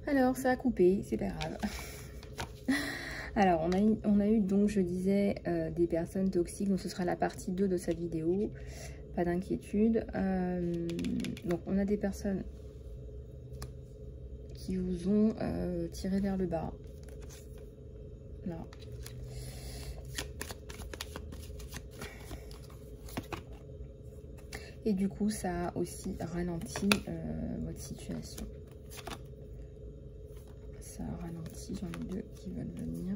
Alors, ça a coupé, c'est pas grave. Alors, on a eu donc, je disais, des personnes toxiques. Donc, ce sera la partie 2 de cette vidéo. Pas d'inquiétude. Donc, on a des personnes qui vous ont tiré vers le bas. Là. Et du coup, ça a aussi ralenti votre situation. Ça a ralenti, j'en ai deux qui veulent venir.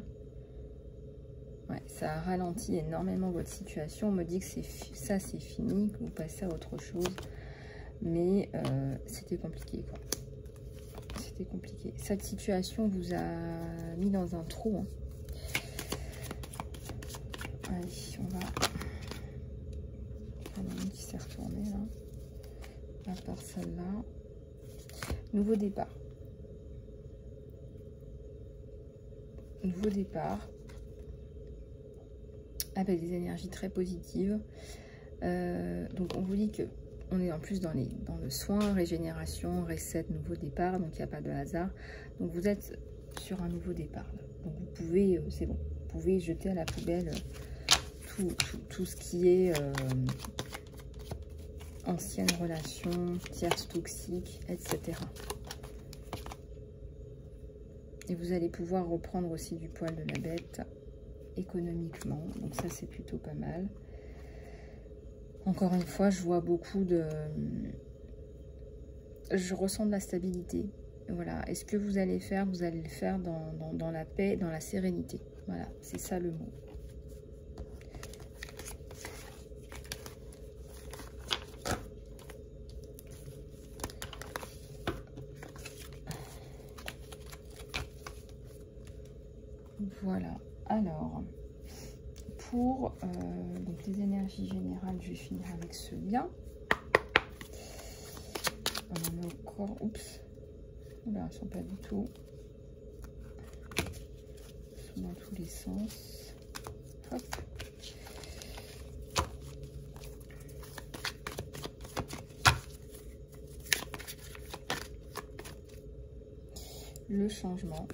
Ouais, ça a ralenti énormément votre situation. On me dit que ça c'est fini, que vous passez à autre chose. Mais c'était compliqué, quoi. C'était compliqué. Cette situation vous a mis dans un trou. Hein. Allez, on va... Il y en a une qui s'est retournée, là. À part celle-là. Nouveau départ. Nouveau départ. Avec des énergies très positives. Donc on vous dit que on est en plus dans le soin, régénération, reset, nouveau départ, donc il n'y a pas de hasard. Donc vous êtes sur un nouveau départ. Là. Donc vous pouvez, c'est bon, vous pouvez jeter à la poubelle tout ce qui est ancienne relation, tierce toxique, etc. Et vous allez pouvoir reprendre aussi du poil de la bête économiquement. Donc ça, c'est plutôt pas mal. Encore une fois, je vois beaucoup de... Je ressens de la stabilité. Voilà. Et ce que vous allez faire, vous allez le faire dans la paix, dans la sérénité. Voilà, c'est ça le mot. Voilà. Alors, pour donc les énergies générales, je vais finir avec ce lien. On en a encore. Oups. Là, ils ne sont pas du tout. Ils sont dans tous les sens. Hop. Le changement.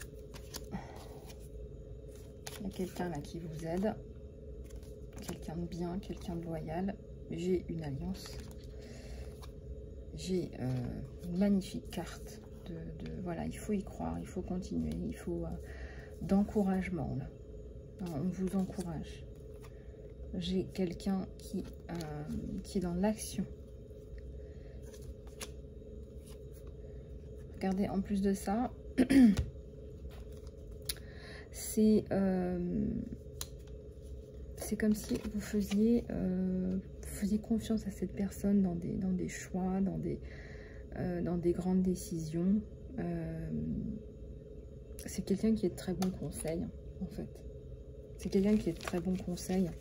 Il y a quelqu'un là qui vous aide. Quelqu'un de bien, quelqu'un de loyal. J'ai une alliance. J'ai une magnifique carte. Voilà, il faut y croire, il faut continuer, il faut d'encouragement. On vous encourage. J'ai quelqu'un qui est dans l'action. Regardez, en plus de ça, c'est comme si vous faisiez confiance à cette personne dans des choix, dans des grandes décisions. C'est quelqu'un qui est de très bons conseils, en fait. C'est quelqu'un qui est de très bons conseils.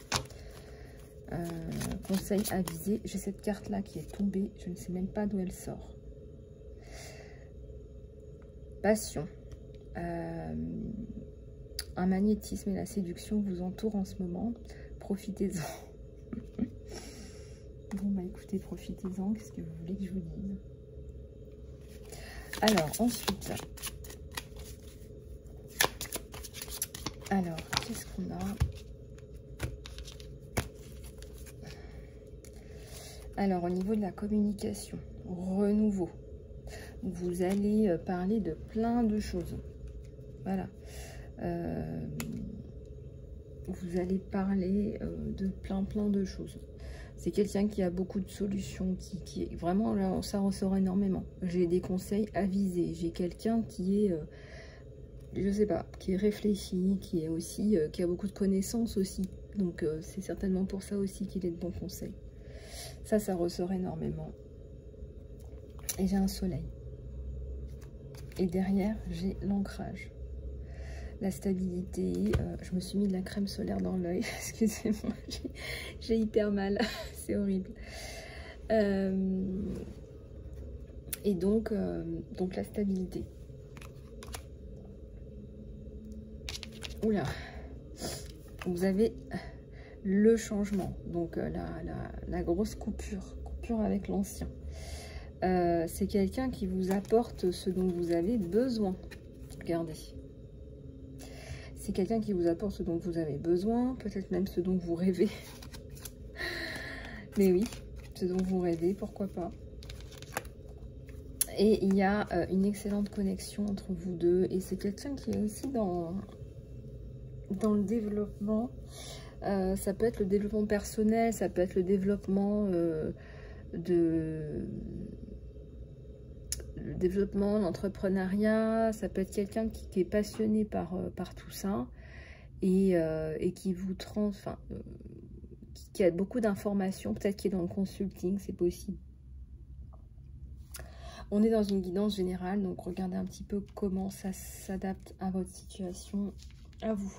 Conseil avisé. J'ai cette carte-là qui est tombée. Je ne sais même pas d'où elle sort. Passion. Un magnétisme et la séduction vous entourent en ce moment. Profitez-en. Bon, bah écoutez, profitez-en. Qu'est-ce que vous voulez que je vous dise? Alors, ensuite. Alors, qu'est-ce qu'on a? Alors, au niveau de la communication, renouveau. Vous allez parler de plein de choses. Voilà. Vous allez parler de plein de choses. C'est quelqu'un qui a beaucoup de solutions, qui est vraiment, là, ça ressort énormément. J'ai des conseils avisés. J'ai quelqu'un qui est, je sais pas, qui est réfléchi, qui est aussi, qui a beaucoup de connaissances aussi. Donc, c'est certainement pour ça aussi qu'il est de bons conseils. Ça ressort énormément. Et j'ai un soleil. Et derrière, j'ai l'ancrage. La stabilité, je me suis mis de la crème solaire dans l'œil, excusez-moi, j'ai hyper mal, c'est horrible. Et donc la stabilité. Oula, vous avez le changement, donc la grosse coupure avec l'ancien. c'est quelqu'un qui vous apporte ce dont vous avez besoin. Regardez. C'est quelqu'un qui vous apporte ce dont vous avez besoin, peut-être même ce dont vous rêvez. Mais oui, ce dont vous rêvez, pourquoi pas. Et il y a une excellente connexion entre vous deux. Et c'est quelqu'un qui est aussi dans le développement. Ça peut être le développement personnel, ça peut être le développement l'entrepreneuriat, ça peut être quelqu'un qui est passionné par tout ça et qui vous qui a beaucoup d'informations, peut-être qui est dans le consulting, c'est possible. On est dans une guidance générale, donc regardez un petit peu comment ça s'adapte à votre situation, à vous.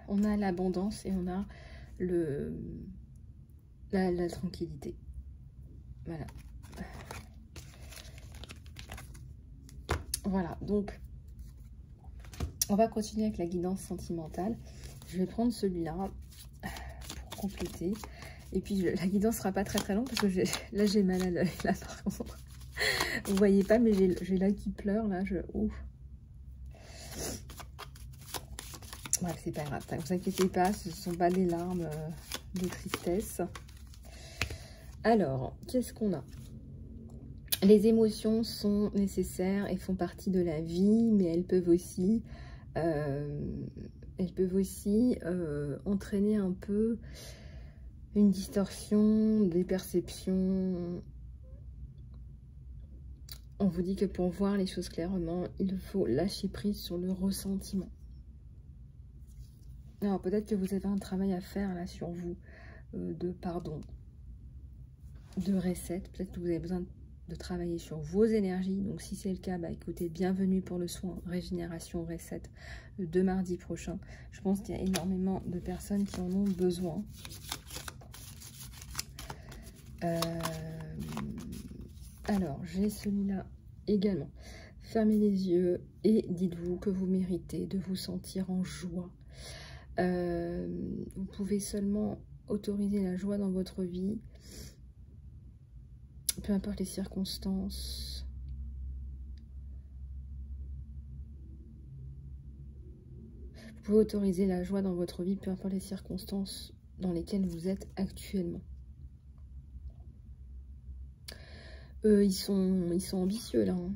On a l'abondance et on a la tranquillité. Voilà. Voilà, donc on va continuer avec la guidance sentimentale. Je vais prendre celui-là pour compléter. Et puis la guidance ne sera pas très longue parce que là j'ai mal à l'œil. Là par contre, vous voyez pas, mais j'ai l'œil qui pleure là. Ouf. Ouais, c'est pas grave, ne vous inquiétez pas, ce ne sont pas des larmes de tristesse. Alors, qu'est-ce qu'on a? Les émotions sont nécessaires et font partie de la vie, mais elles peuvent aussi entraîner un peu une distorsion des perceptions. On vous dit que pour voir les choses clairement, il faut lâcher prise sur le ressentiment. Alors peut-être que vous avez un travail à faire là sur vous, de pardon, de reset. Peut-être que vous avez besoin de travailler sur vos énergies. Donc si c'est le cas, bah écoutez, bienvenue pour le soin régénération reset de mardi prochain. Je pense qu'il y a énormément de personnes qui en ont besoin. Alors j'ai celui-là également. Fermez les yeux et dites-vous que vous méritez de vous sentir en joie. Vous pouvez seulement autoriser la joie dans votre vie, peu importe les circonstances. Vous pouvez autoriser la joie dans votre vie, peu importe les circonstances dans lesquelles vous êtes actuellement. Ils sont ambitieux là. Hein.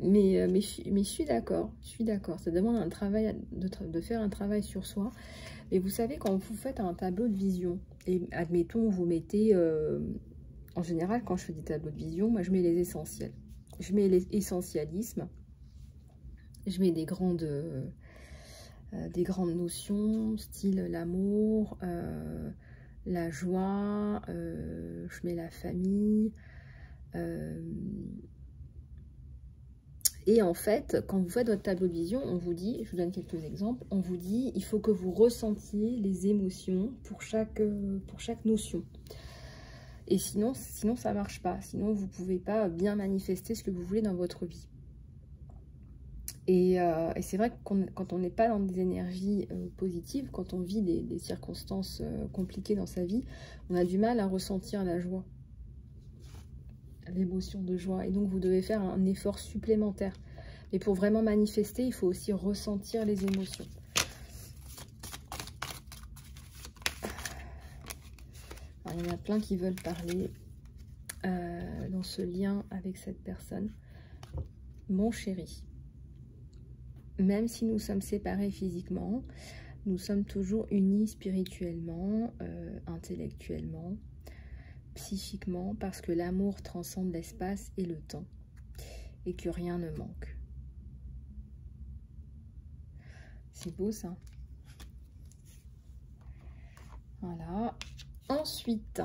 mais je suis d'accord. Ça demande un travail, de faire un travail sur soi. Et vous savez, quand vous faites un tableau de vision, et admettons, vous mettez, en général, quand je fais des tableaux de vision, moi je mets les essentiels. Je mets l'essentialisme, je mets des grandes notions, style l'amour, la joie, je mets la famille. Et en fait, quand vous faites votre tableau de vision, on vous dit, je vous donne quelques exemples, on vous dit, il faut que vous ressentiez les émotions pour chaque notion. Et sinon ça ne marche pas. Sinon, vous ne pouvez pas bien manifester ce que vous voulez dans votre vie. Et c'est vrai que quand on n'est pas dans des énergies positives, quand on vit des circonstances compliquées dans sa vie, on a du mal à ressentir la joie. L'émotion de joie, et donc vous devez faire un effort supplémentaire. Et pour vraiment manifester, il faut aussi ressentir les émotions. Alors, il y en a plein qui veulent parler dans ce lien avec cette personne. Mon chéri, même si nous sommes séparés physiquement, nous sommes toujours unis spirituellement, intellectuellement, psychiquement, parce que l'amour transcende l'espace et le temps et que rien ne manque. C'est beau ça. Voilà. Ensuite,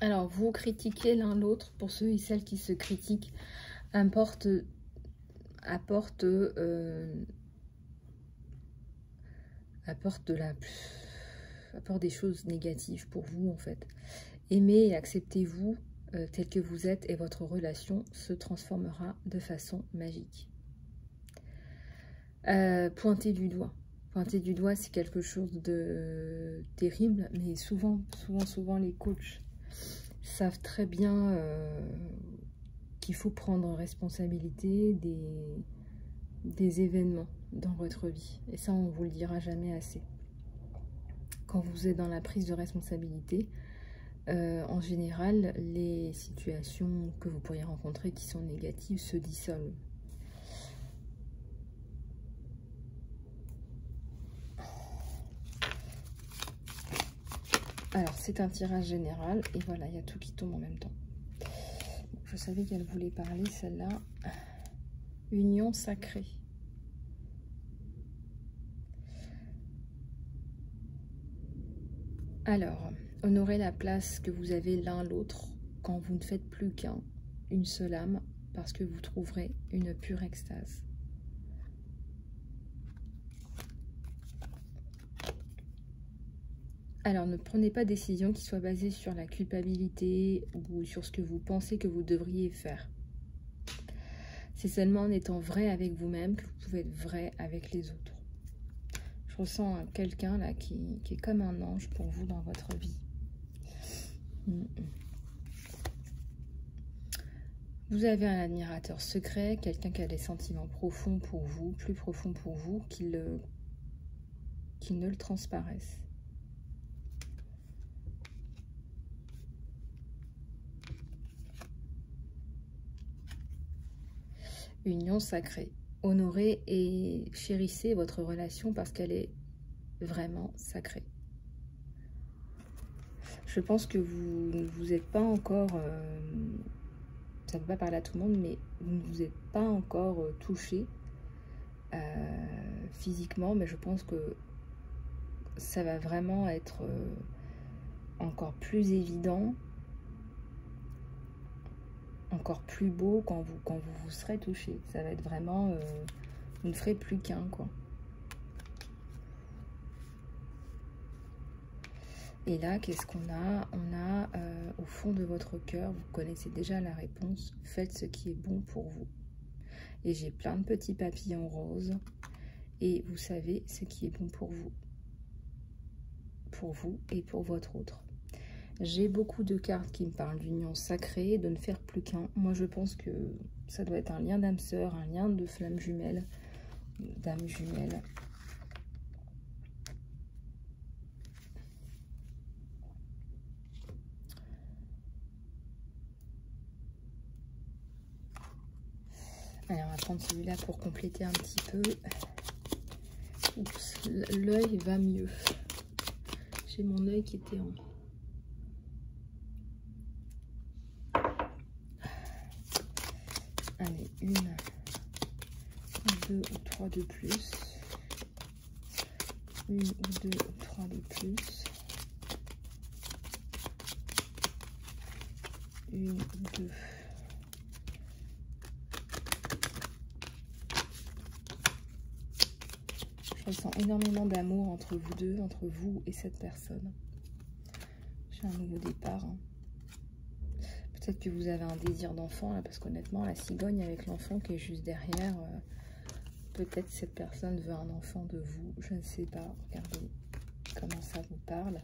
alors vous critiquez l'un l'autre. Pour ceux et celles qui se critiquent, apporte des choses négatives pour vous en fait. Aimez et acceptez-vous tel que vous êtes et votre relation se transformera de façon magique. Pointez du doigt. Pointer du doigt, c'est quelque chose de terrible, mais souvent, les coachs savent très bien qu'il faut prendre responsabilité des événements dans votre vie. Et ça, on vous le dira jamais assez. Quand vous êtes dans la prise de responsabilité, en général, les situations que vous pourriez rencontrer qui sont négatives se dissolvent. Alors, c'est un tirage général. Et voilà, il y a tout qui tombe en même temps. Bon, je savais qu'elle voulait parler, celle-là. Union sacrée. Alors, honorez la place que vous avez l'un l'autre quand vous ne faites plus qu'un, une seule âme, parce que vous trouverez une pure extase. Alors, ne prenez pas de décision qui soit basée sur la culpabilité ou sur ce que vous pensez que vous devriez faire. C'est seulement en étant vrai avec vous-même que vous pouvez être vrai avec les autres. Je ressens quelqu'un là qui est comme un ange pour vous dans votre vie. Vous avez un admirateur secret, quelqu'un qui a des sentiments profonds pour vous, plus profonds pour vous, qui ne le transparaissent. Union sacrée. Honorez et chérissez votre relation parce qu'elle est vraiment sacrée. Je pense que vous n'êtes pas encore, ça ne peut pas parler à tout le monde, mais vous ne vous êtes pas encore touché physiquement, mais je pense que ça va vraiment être encore plus évident, encore plus beau quand vous serez touché. Ça va être vraiment, vous ne ferez plus qu'un, quoi. Et là, qu'est-ce qu'on a? On a au fond de votre cœur, vous connaissez déjà la réponse, faites ce qui est bon pour vous. Et j'ai plein de petits papillons roses. Et vous savez ce qui est bon pour vous et pour votre autre. J'ai beaucoup de cartes qui me parlent d'union sacrée, de ne faire plus qu'un. Moi, je pense que ça doit être un lien d'âme sœur, un lien de flamme jumelle, d'âme jumelle. Allez, on va prendre celui-là pour compléter un petit peu. Oups, l'œil va mieux. J'ai mon œil qui était en... Allez, une, deux ou trois de plus. Une ou deux ou trois de plus. Une ou deux. Je ressens énormément d'amour entre vous deux, entre vous et cette personne. J'ai un nouveau départ. Hein. Peut-être que vous avez un désir d'enfant, là, parce qu'honnêtement, la cigogne avec l'enfant qui est juste derrière, peut-être cette personne veut un enfant de vous. Je ne sais pas. Regardez comment ça vous parle.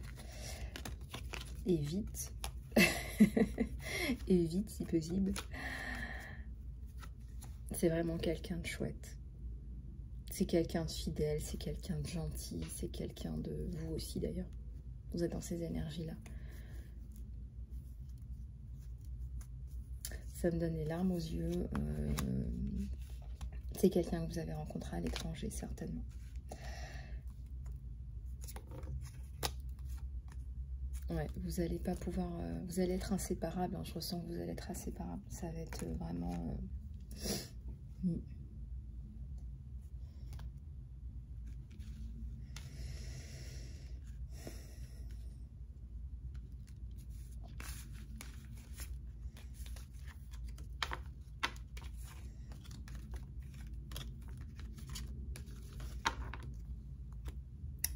Et vite. Et vite, si possible. C'est vraiment quelqu'un de chouette. C'est quelqu'un de fidèle, c'est quelqu'un de gentil, c'est quelqu'un de... Vous aussi d'ailleurs. Vous êtes dans ces énergies-là. Ça me donne les larmes aux yeux. C'est quelqu'un que vous avez rencontré à l'étranger, certainement. Ouais, vous allez pas pouvoir... vous allez être inséparables. Hein, je ressens que vous allez être inséparables. Ça va être vraiment...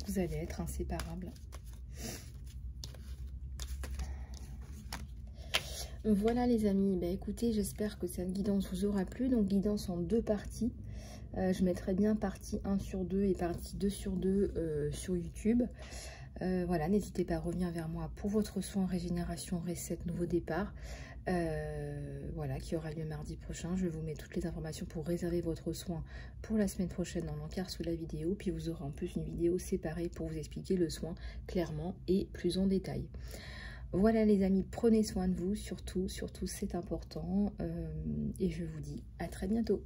Vous allez être inséparables. Voilà les amis, bah, écoutez, j'espère que cette guidance vous aura plu. Donc guidance en deux parties. Je mettrai bien partie 1 sur 2 et partie 2 sur 2 sur YouTube. Voilà, n'hésitez pas à revenir vers moi pour votre soin régénération, reset, nouveau départ. Voilà, qui aura lieu mardi prochain. Je vous mets toutes les informations pour réserver votre soin pour la semaine prochaine dans l'encart sous la vidéo. Puis vous aurez en plus une vidéo séparée pour vous expliquer le soin clairement et plus en détail. Voilà les amis, prenez soin de vous, surtout c'est important. Et je vous dis à très bientôt.